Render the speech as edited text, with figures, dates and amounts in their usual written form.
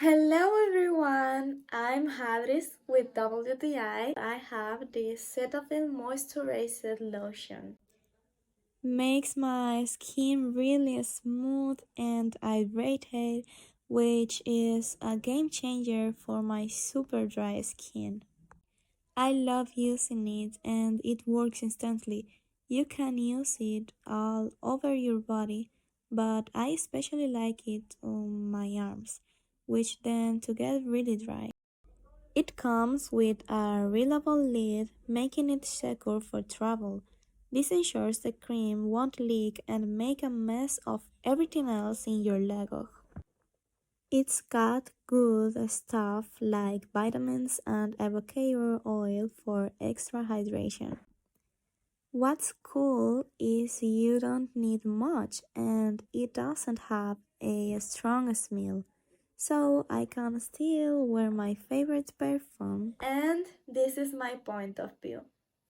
Hello everyone, I'm Hadris with WDI. I have this Cetaphil Moisturizing Lotion. Makes my skin really smooth and hydrated, which is a game changer for my super dry skin. I love using it and it works instantly. You can use it all over your body, but I especially like it on my arms, which tend to get really dry. It comes with a reliable lid, making it secure for travel. This ensures the cream won't leak and make a mess of everything else in your Lego. It's got good stuff like vitamins and avocado oil for extra hydration. What's cool is you don't need much and it doesn't have a strong smell, so I can still wear my favorite perfume. And this is my point of view.